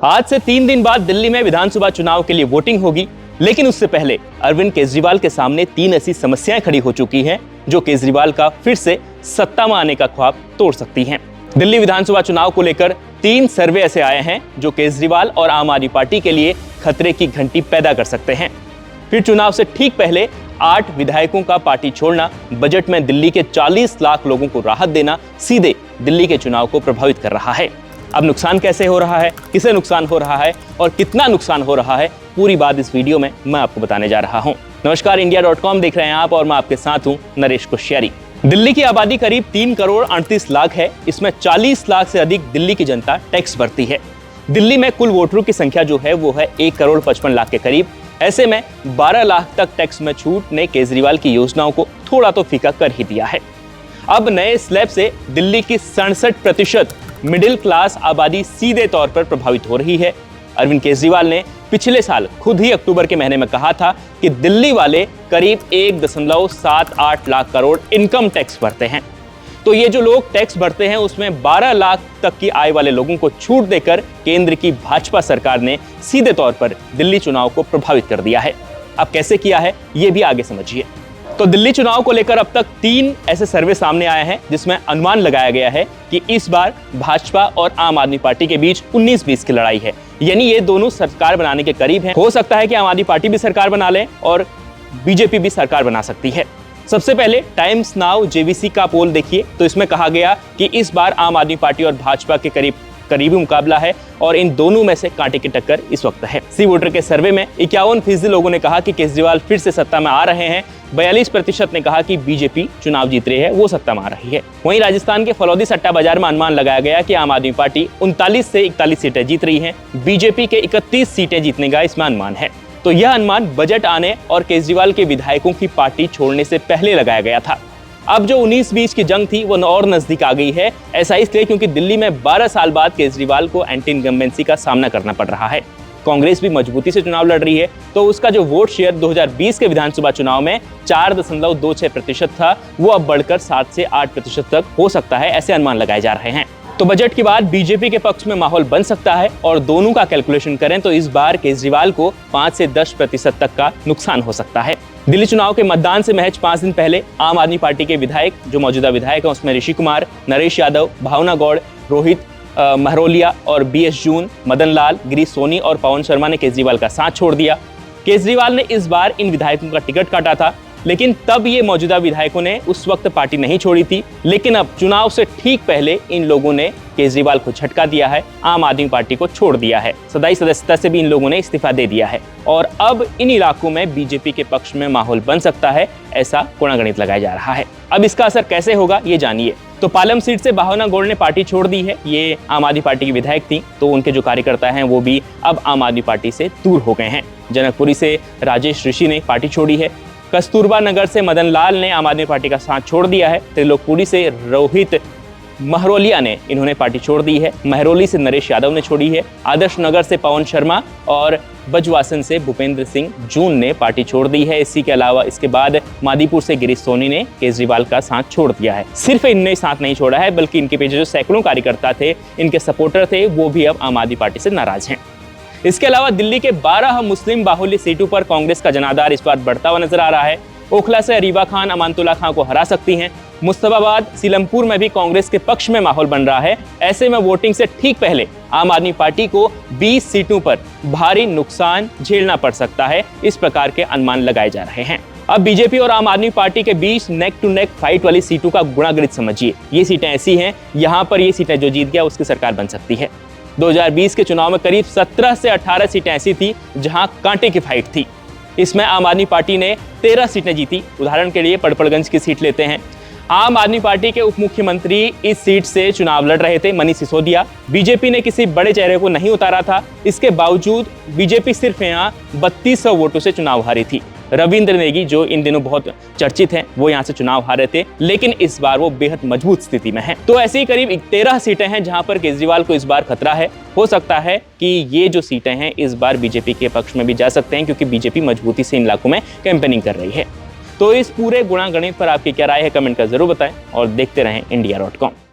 आज से 3 दिन बाद दिल्ली में विधानसभा चुनाव के लिए वोटिंग होगी, लेकिन उससे पहले अरविंद केजरीवाल के सामने 3 ऐसी समस्याएं खड़ी हो चुकी हैं जो केजरीवाल का फिर से सत्ता में आने का ख्वाब तोड़ सकती हैं। दिल्ली विधानसभा चुनाव को लेकर 3 सर्वे ऐसे आए हैं जो केजरीवाल और आम आदमी पार्टी के लिए खतरे की घंटी पैदा कर सकते हैं। फिर चुनाव से ठीक पहले 8 विधायकों का पार्टी छोड़ना, बजट में दिल्ली के 40 लाख लोगों को राहत देना सीधे दिल्ली के चुनाव को प्रभावित कर रहा है। अब नुकसान कैसे हो रहा है, किसे नुकसान हो रहा है और कितना नुकसान हो रहा है, पूरी बात इस वीडियो में मैं आपको बताने जा रहा हूं। नमस्कार, इंडिया.com देख रहे हैं आप और मैं आपके साथ हूं नरेश कोश्यारी। दिल्ली की आबादी करीब 3 करोड़ 38 लाख है। इसमें 40 लाख से अधिक दिल्ली की जनता टैक्स भरती है। दिल्ली में कुल वोटरों की संख्या जो है वो है 1 करोड़ 55 लाख के करीब। ऐसे में 12 लाख तक टैक्स में छूट ने केजरीवाल की योजनाओं को थोड़ा तो फीका कर ही दिया है। अब नए स्लैब से दिल्ली की 67% मिडिल क्लास आबादी सीधे तौर पर प्रभावित हो रही है। अरविंद केजरीवाल ने पिछले साल खुद ही अक्टूबर के महीने में कहा था कि दिल्ली वाले करीब 1.78 लाख करोड़ इनकम टैक्स भरते हैं। तो ये जो लोग टैक्स भरते हैं उसमें 12 लाख तक की आय वाले लोगों को छूट देकर केंद्र की भाजपा सरकार ने सीधे तौर पर दिल्ली चुनाव को प्रभावित कर दिया है। अब कैसे किया है ये भी आगे समझिए। तो दिल्ली चुनाव को लेकर अब तक 3 ऐसे सर्वे सामने आए हैं जिसमें अनुमान लगाया गया है कि इस बार भाजपा और आम आदमी पार्टी के बीच 19-20 की लड़ाई है, यानी ये दोनों सरकार बनाने के करीब हैं। हो सकता है कि आम आदमी पार्टी भी सरकार बना ले और बीजेपी भी सरकार बना सकती है। सबसे पहले टाइम्स नाउ जेवीसी का पोल देखिए, तो इसमें कहा गया कि इस बार आम आदमी पार्टी और भाजपा के करीबी मुकाबला है और इन दोनों में से कांटे की टक्कर इस वक्त है। सी वोटर के सर्वे में 51% लोगों ने कहा कि केजरीवाल फिर से सत्ता में आ रहे हैं। 42% ने कहा कि बीजेपी चुनाव जीत रही है, वो सत्ता में आ रही है। वहीं राजस्थान के फलौदी सट्टा बाजार में अनुमान लगाया गया कि आम आदमी पार्टी 39 से 41 सीटें जीत रही है। बीजेपी के 31 सीटें जीतने का इसमें अनुमान है। तो यह अनुमान बजट आने और केजरीवाल के विधायकों की पार्टी छोड़ने से पहले लगाया गया था। अब जो 19-20 की जंग थी वो और नजदीक आ गई है। ऐसा इसलिए क्योंकि दिल्ली में 12 साल बाद केजरीवाल को एंटी इनकम्बेंसी का सामना करना पड़ रहा है। कांग्रेस भी मजबूती से चुनाव लड़ रही है, तो उसका जो वोट शेयर 2020 के विधानसभा चुनाव में 4.26% था, वो अब बढ़कर 7 से 8% तक हो सकता है, ऐसे अनुमान लगाए जा रहे हैं। तो बजट के बाद बीजेपी के पक्ष में माहौल बन सकता है और दोनों का कैलकुलेशन करें तो इस बार केजरीवाल को 5 से 10% तक का नुकसान हो सकता है। दिल्ली चुनाव के मतदान से महज 5 दिन पहले आम आदमी पार्टी के विधायक, जो मौजूदा विधायक हैं उसमें ऋषि कुमार, नरेश यादव, भावना गौड़, रोहित महरोलिया और BS जून, मदन लाल, गिरीश सोनी और पवन शर्मा ने केजरीवाल का साथ छोड़ दिया। केजरीवाल ने इस बार इन विधायकों का टिकट काटा था, लेकिन तब ये मौजूदा विधायकों ने उस वक्त पार्टी नहीं छोड़ी थी। लेकिन अब चुनाव से ठीक पहले इन लोगों ने केजरीवाल को झटका दिया है, आम आदमी पार्टी को छोड़ दिया है। सदाई सदस्यता से भी इन लोगों ने इस्तीफा दे दिया है और अब इन इलाकों में बीजेपी के पक्ष में माहौल बन सकता है, ऐसा गुणागणित लगाया जा रहा है। अब इसका असर कैसे होगा ये जानिए। तो पालम सीट से भावना गौड़ ने पार्टी छोड़ दी है। ये आम आदमी पार्टी की विधायक थी, तो उनके जो कार्यकर्ता हैं वो भी अब आम आदमी पार्टी से दूर हो गए हैं। जनकपुरी से राजेश ऋषि ने पार्टी छोड़ी है। कस्तूरबा नगर से मदन लाल ने आम आदमी पार्टी का साथ छोड़ दिया है। त्रिलोकपुरी से रोहित महरोलिया ने इन्होंने पार्टी छोड़ दी है। महरौली से नरेश यादव ने छोड़ी है। आदर्श नगर से पवन शर्मा और बजवासन से भूपेंद्र सिंह जून ने पार्टी छोड़ दी है। इसी के अलावा इसके बाद मादीपुर से गिरीश सोनी ने केजरीवाल का साथ छोड़ दिया है। सिर्फ इनने साथ नहीं छोड़ा है, बल्कि इनके पीछे जो सैकड़ों कार्यकर्ता थे, इनके सपोर्टर थे, वो भी अब आम आदमी पार्टी से नाराज हैं। इसके अलावा दिल्ली के 12 मुस्लिम बाहुल्य सीटों पर कांग्रेस का जनाधार इस बार बढ़ता हुआ नजर आ रहा है। ओखला से अरीबा खान अमानतुल्ला खान को हरा सकती हैं। मुस्तफाबाद, सीलमपुर में भी कांग्रेस के पक्ष में माहौल बन रहा है। ऐसे में वोटिंग से ठीक पहले आम आदमी पार्टी को 20 सीटों पर भारी नुकसान झेलना पड़ सकता है, इस प्रकार के अनुमान लगाए जा रहे हैं। अब बीजेपी और आम आदमी पार्टी के बीच नेक टू नेक फाइट वाली सीटों का गुणागणित समझिए। ये सीटें ऐसी हैं, यहाँ पर ये सीटें जो जीत गया उसकी सरकार बन सकती है। 2020 के चुनाव में करीब 17 से 18 सीटें ऐसी थी जहां कांटे की फाइट थी। इसमें आम आदमी पार्टी ने 13 सीटें जीती। उदाहरण के लिए पड़पड़गंज की सीट लेते हैं। आम आदमी पार्टी के उप मुख्यमंत्री इस सीट से चुनाव लड़ रहे थे, मनीष सिसोदिया। बीजेपी ने किसी बड़े चेहरे को नहीं उतारा था। इसके बावजूद बीजेपी सिर्फ यहाँ 3200 वोटों से चुनाव हारी थी। रविंद्र नेगी, जो इन दिनों बहुत चर्चित हैं, वो यहाँ से चुनाव हारे थे, लेकिन इस बार वो बेहद मजबूत स्थिति में हैं। तो ऐसी करीब 13 सीटें हैं जहां पर केजरीवाल को इस बार खतरा है। हो सकता है कि ये जो सीटें हैं इस बार बीजेपी के पक्ष में भी जा सकते हैं, क्योंकि बीजेपी मजबूती से इन इलाकों में कैंपेनिंग कर रही है। तो इस पूरे गुणागणित पर आपकी क्या राय है, कमेंट कर जरूर बताएं और देखते रहें इंडिया.com।